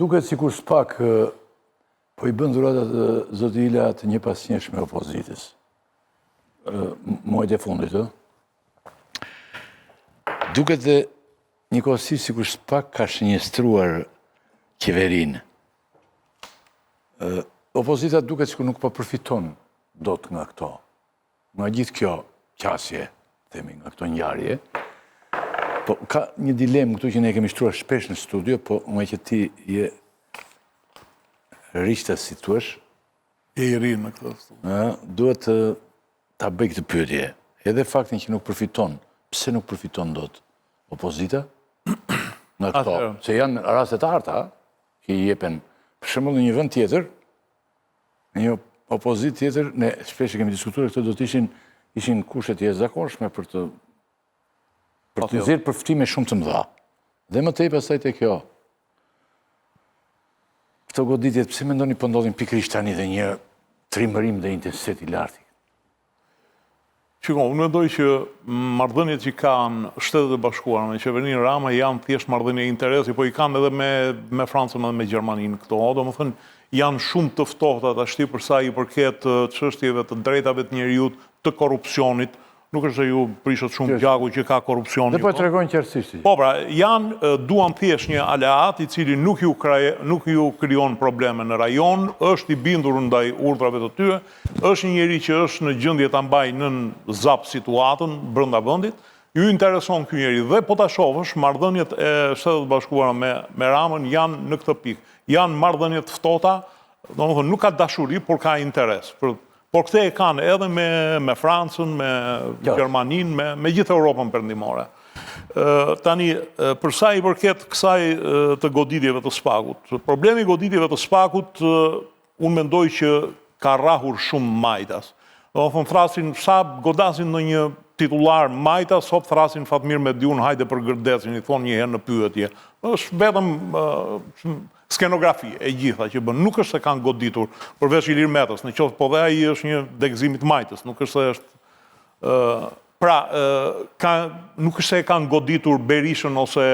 Duket sikur s'pak po i bën dhuratat zoti Ila të një pasnjëshme opozitës. Muajt e fundit, Duket dhe njëkohësisht sikur s'pak ka shënjestruar qeverinë. Opozita duket sikur nuk po përfiton dot nga këto. Nga gjithë kjo qasje, themi, nga këto ngjarje. Po ka një dilemë këtu që ne kemi shtruar shpesh në studio, po nga që ti je rishta si thuash, e i ri në këtë studio. Duhet ta bëj këtë pyetje. Edhe faktin që nuk përfiton, pse nuk përfiton dot opozita? Nga këto, se janë raste të harta, që i jepen, për shembull në një vend tjetër, në një opozitë tjetër, ne shpesh kemi diskutuar këtë, do të ishin kushte të jashtëzakonshme për të nxjerrë përftime shumë të mëdha. Dhe më tej pastaj te kjo. Këto goditjet, pse mendoni po ndodhin pikërisht tani dhe një trimërim dhe intensitet i lartë? Shiko, unë mendoj që marrëdhëniet që kanë Shtetet e Bashkuara me qeverinë Rama janë thjesht marrëdhënie interesi, po i kanë edhe me Francën dhe me Gjermaninë këto. Domethënë janë shumë të ftohta tashti për sa i përket çështjeve të drejtave të njerëzit, të korrupsionit. Nuk është se ju prishët shumë gjaku që ka korrupsion. Dhe po e tregojnë qartësisht. Po pra, duan thjesht një aleat i cili nuk ju krijon probleme në rajon, është i bindur ndaj urdhrave të tyre, është një njeri që është në gjendje ta mbajë nën zap situatën brenda vendit. Ju intereson ky njeri dhe po ta shohësh marrëdhëniet e Shtetet Bashkuara me Ramën janë në këtë pikë. Janë marrëdhënie të ftohta, domethënë nuk ka dashuri, por ka interes. Por këte e kanë edhe me Francën, me Gjermaninë, me gjithë Europën perëndimore. Tani, përsa i përket kësaj të goditjeve të SPAK-ut, problemi i goditjeve të SPAK-ut, unë mendoj që ka rrahur shumë majtas. Domethënë thrasin, sa godasin në një titullar majtas, sot thrasin Fatmir Mediun, hajde për gërdecin, i thonë një herë në pyetje. Është vetëm skenografi e gjitha që bën, nuk është se kanë goditur, përveç Ilir Metës, në qoftë po dhe ai është një degëzimit majtës, nuk është se është... nuk është se e kanë goditur Berishën ose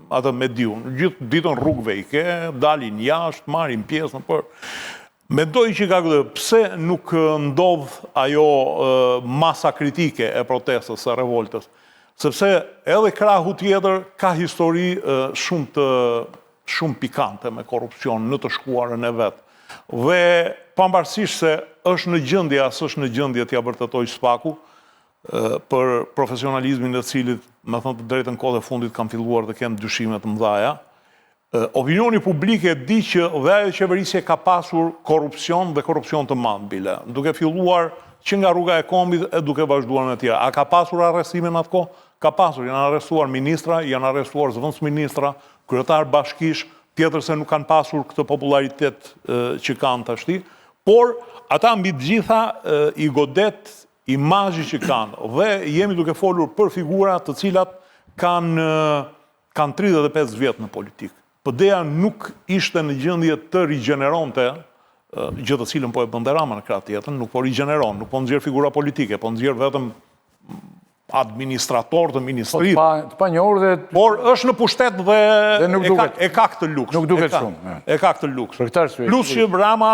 atë Mediun. Gjithë ditën rrugëve i ke, dalin jashtë, marrin pjesë, për... Mendoj që ka këtë, pse nuk ndodh ajo masa kritike e protestës, e revoltës, sepse edhe krahu tjetër ka histori shumë pikante me korrupsion në të shkuarën e vetë. Dhe pavarësisht se është në gjendje, as është në gjendje t'ja vërtetoj SPAK-u, për profesionalizmin e cilit, me thënë të drejtën kohë e fundit kam filluar dhe kem dyshime të mëdhaja, opinioni publike di që dhe ajo qeverisje ka pasur korrupsion dhe korrupsion të madh bile, duke filluar që nga rruga e Kombit e duke vazhduar me tjera. A ka pasur arrestime në atë kohë? Ka pasur, janë arrestuar ministra, janë arrestuar zëvendësministra, kryetar bashkish, tjetër se nuk kanë pasur këtë popularitet që kanë tashti, por ata mbi të gjitha i godet imazhi që kanë dhe jemi duke folur për figura të cilat kanë 35 vjet në politikë. PD-ja nuk ishte në gjendje të rigjeneronte, gjë të cilën po e bën Rama në krah tjetër, nuk po rigjeneron, nuk po nxjerr figura politike, po nxjerr vetëm administrator të ministrit. Të panjohur dhe... Por është në pushtet dhe e ka këtë luks. Nuk duket shumë. E ka këtë luks. Për këtë arsye. Plus që Rama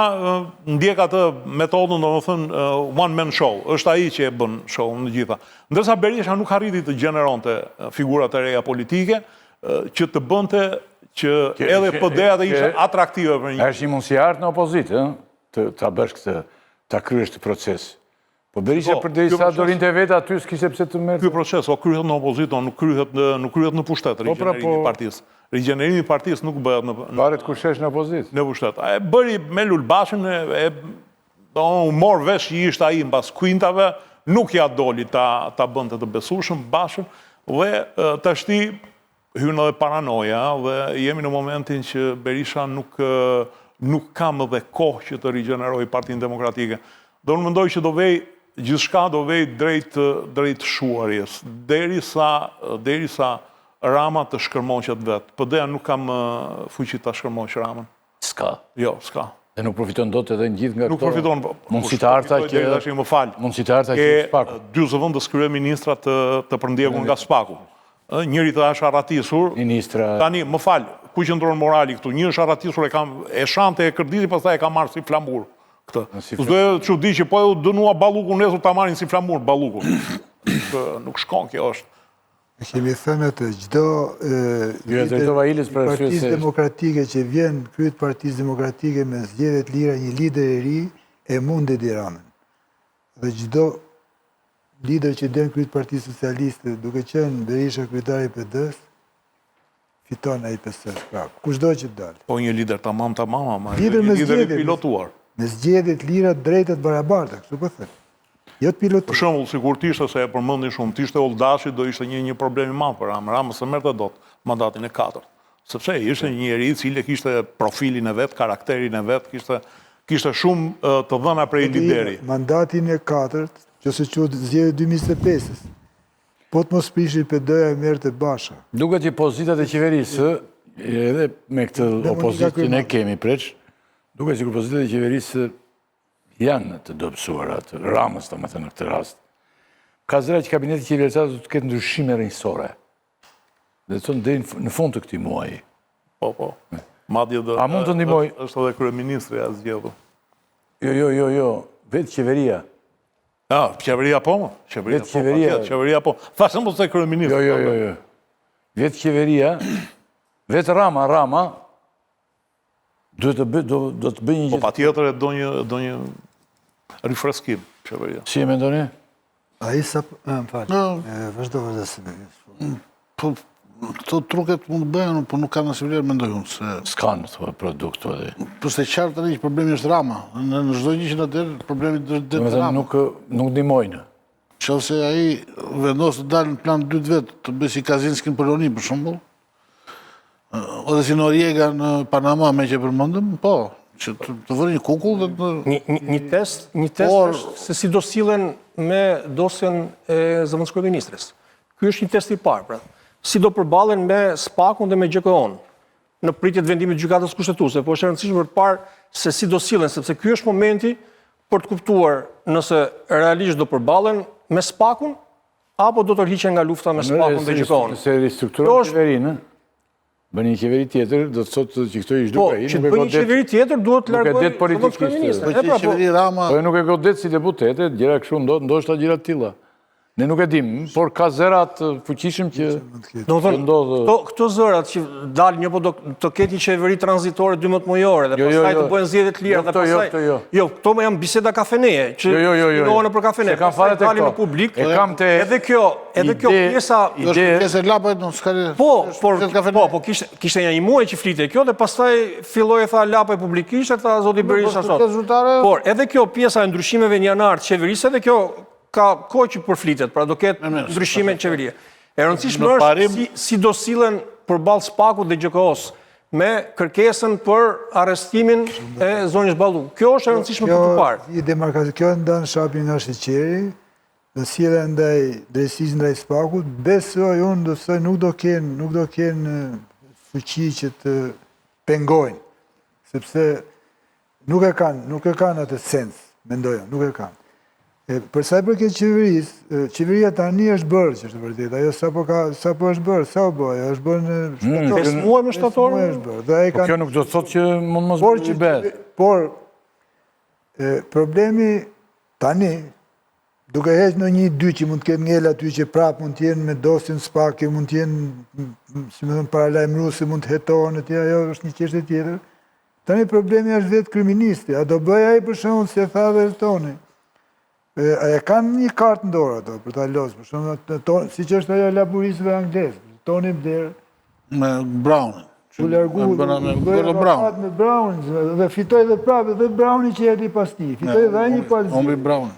ndjek atë metodën, domethënë one man show. Është ai që e bën show në gjitha. Ndërsa Berisha nuk arriti të gjeneronte figura të reja politike që të bënte që edhe PD-ja të ishte atraktive për një. Është një mundësi hartë në opozitë, ta bësh këtë, ta kryesh këtë proces. Po Berisha përderisa do rinte vetë aty s'kishte pse të merrte. Ky proces kryhet në opozitë, nuk kryhet në pushtet, rigjenerimi i partisë. Rigjenerimi i partisë nuk bëhet në varet kush është në opozitë. Në pushtet. E bëri me Lulbashën, u mor vesh që ishte ai mbas kuintave, nuk ja doli ta bënte të besueshëm Bashën, dhe tashti hynë edhe paranoja dhe jemi në momentin që Berisha nuk ka më dhe kohë që të rigjeneroj Partinë Demokratike. Do në mendoj që gjithçka do vej drejt shuarjes, derisa Rama të shkërmoqet vetë. PD-ja nuk ka më fuqi ta shkërmoqë Ramën. S'ka? Jo, s'ka. Dhe nuk përfiton dot edhe gjithë nga këto? Nuk përfiton. Mundësi të harta që... Më falë. Mundësi të harta që SPAK-u. Dy zëvendës kryeministra të përndjekur nga SPAK-u. Njëri të është arratisur. Ministra... Tani, më falë, ku qëndron morali këtu. Një është arratisur e shante e Kërditi, pastaj e ka marrë si flamur. Këtë. S'do që di që po e dënua Ballukun nesër ta marrin si flamur Ballukun. Nuk shkon kjo është. Kemi thënë të çdo Partisë Demokratike që vjen kryet Partisë Demokratike me zgjedhje të lira, një lider i ri e mund Edi Ramën. Dhe çdo lider që den kryet Partisë Socialiste, duke qenë Berisha kryetari i PD-s, fiton ai PS-s. Pra, kushdo që dalë. Po një lider tamam, lider me lider i zgjedhje, pilotuar. Me zgjedhje të lira, drejta të barabarta, kështu po thënë. Jo të pilotuar. Për shembull, sikur t'ishte se e përmendin shumë, t'ishte Oldashi do ishte një problem i madh për Ramën. Rama s'e merrte dot mandatin e 4. Sepse ishte një njeri i cili kishte profilin e vet, karakterin e vet, kishte shumë të dhëna prej lideri. Mandatin e 4-t, që se quhet zgjedhje 2025-s. Po të mos prishi PD-ja e merrte Basha. Duket që pozitat e qeverisë, edhe me këtë opozitin e kemi preç, duket që pozitat e qeverisë janë të dobësuara, të Ramës, domethënë në këtë rast. Ka zëra që kabineti qeverisor do të ketë ndryshime rrënjësore. Dhe të thonë deri në fund të këtij muaji. Po. Madje do. A mund të ndihmoj? Është edhe kryeministri as zgjedhur. Jo. Vetë qeveria. Qeveria po. Qeveria po. Thashë mos e kryeministri. Jo. Vetë qeveria, vetë Rama do të bëjë një gjë. Po patjetër do një rifreskim qeveria. Si e mendoni? Ai sa më fal. Vazhdo se po këto truket mund të bëhen, po nuk kanë asnjë vlerë, mendoj unë se s'kan këto produkte aty. Po se qartë tani që problemi është Rama. Në çdo gjë që na del, problemi është Rama. Nuk ndihmojnë. Nëse ai vendos të dalë në plan 2 vet, të bëjë si Kazinski në Poloni për shembull, ose si Noriega në Panama me që përmendëm, po, që të vënë një kukull dhe një test është se si do sillen me dosjen e zëvendësë kryeministres. Ky është një test i parë, pra. Si do përballen me SPAK-un dhe me GKO-n në pritje të vendimit të gjykatës kushtetuese, po është e rëndësishme për të parë se si do sillen, sepse ky është momenti për të kuptuar nëse realisht do përballen me SPAK-un apo do të tërhiqen nga lufta me SPAK-un dhe GKO-n. Se ristrukturon qeverinë, bën një qeveri tjetër, do të thotë që këto ish duke ai. Po, që të bëjë një qeveri tjetër duhet të largojë politikisht. Po që qeveri Rama. Po nuk e godet si deputete, gjëra kështu ndoshta gjëra të tilla. Ne nuk e dim, por ka zërat fuqishëm që ndodhë. Këto zërat që dalë një po do të ketë një qeveri tranzitore 12 mujore dhe pastaj të bëhen zgjedhje të lira dhe pastaj. Jo, këto më janë biseda kafeneje, që shinohen për kafene. Se kanë fare tek në publik. Edhe kjo pjesa pjesë lapet nuk ska. Po, kishte një muaj që flitej kjo dhe pastaj filloi tha lapaj publikisht, tha zoti Berisha sot. Por edhe kjo pjesa e ndryshimeve në janar të qeverisë, edhe kjo ka kohë që përflitet, pra do ketë ndryshime në qeverie. E rëndësishme është si do sillen përballë SPAK-ut dhe GKO-s me kërkesën për arrestimin e zonjës Balluk. Kjo është e rëndësishme për të parë. I demarkacion kjo ndan shapin nga sheqeri, dhe sjellja ndaj drejtësisë ndaj SPAK-ut, besoj unë se nuk do kenë fuqi që të pengojnë, sepse nuk e kanë atë sens, mendoj, nuk e kanë. Për sa i përket qeverisë, qeveria tani është bërë, që është vërtet. Ajo sapo është bërë, sa u bë, ajo është bërë në shtator. 5 muaj në shtator. Po kjo nuk do të thotë që mund mos bëhet. Por problemi tani, duke heqë në 1-2 që mund të ketë ngel aty që prapë mund të jenë me dosjen SPAK, mund të jenë, si më thënë, paralajmëruese, mund të hetohen etj, ajo është një çështje tjetër. Tani problemi është vetë kryeministri. A do bëj ai për shembull si e tha dhe Toni? E kanë një kartë në dorë ato për ta losur, për shembull, siç është ajo laboristëve anglezë, Tony Blair me Brown. U largu me Brown dhe fitoi edhe prapë dhe Browni që erdhi pas tij. Fitoi edhe ai një palë. Ombi Brown.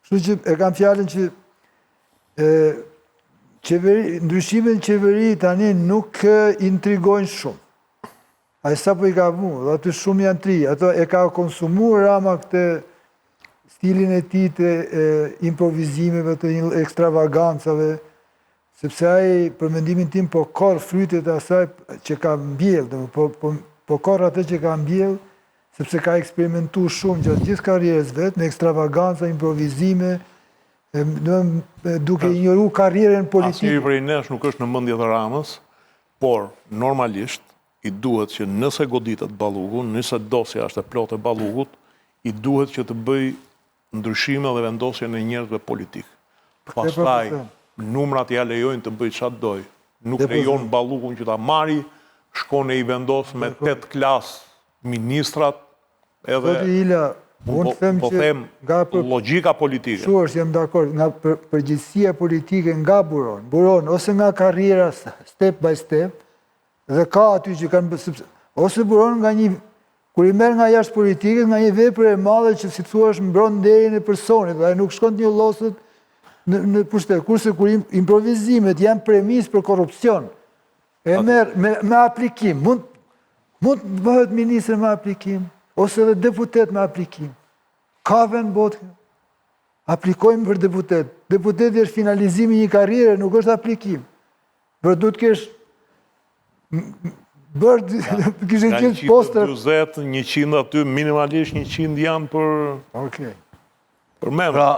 Kështu që e kam fjalën që ndryshimet në qeveri tani nuk intrigojnë shumë. Ai sapo i ka vënë, aty shumë janë tri, ato e ka konsumuar Rama këtë stilin e tij të improvizimeve, të ekstravagancave, sepse ai për mendimin tim po korr frytet e asaj që ka mbjell, po korr atë që ka mbjell, sepse ka eksperimentuar shumë gjatë gjithë karrierës vet me ekstravaganca, improvizime, duke injoruar karrierën politike. Asnjëri prej nesh nuk është në mendje të Ramës, por normalisht i duhet që nëse goditet Balluku, nëse dosja është e plotë e Ballukut, i duhet që të bëj ndryshime dhe vendosje në njerëzve politikë. Pastaj, numrat ja lejojnë të bëj çfarë doj. Nuk lejon Ballukun që ta marri, shkon e i vendos me 8 klasë ministrat, edhe unë them po që them nga logjika politike. Shuar, jam dakord, nga përgjegjësia politike nga buron, ose nga karriera step by step, dhe ka aty që kanë ose buron nga një, kur i merr nga jashtë politikës, nga një vepër e madhe që si thua është mbron nderin e personit, dhe nuk shkon të një llosët në pushtet, kurse kur improvizimet janë premis për korrupsion, e merr me aplikim, mund të bëhet ministër me aplikim, ose edhe deputet me aplikim. Ka vend botë. Aplikojmë për deputet. Deputeti është finalizimi një karriere, nuk është aplikim. Për du të kesh bërë, kishë gjithë poster. 120, 100 aty, minimalisht 100 janë për... Okej. Për me. Pra,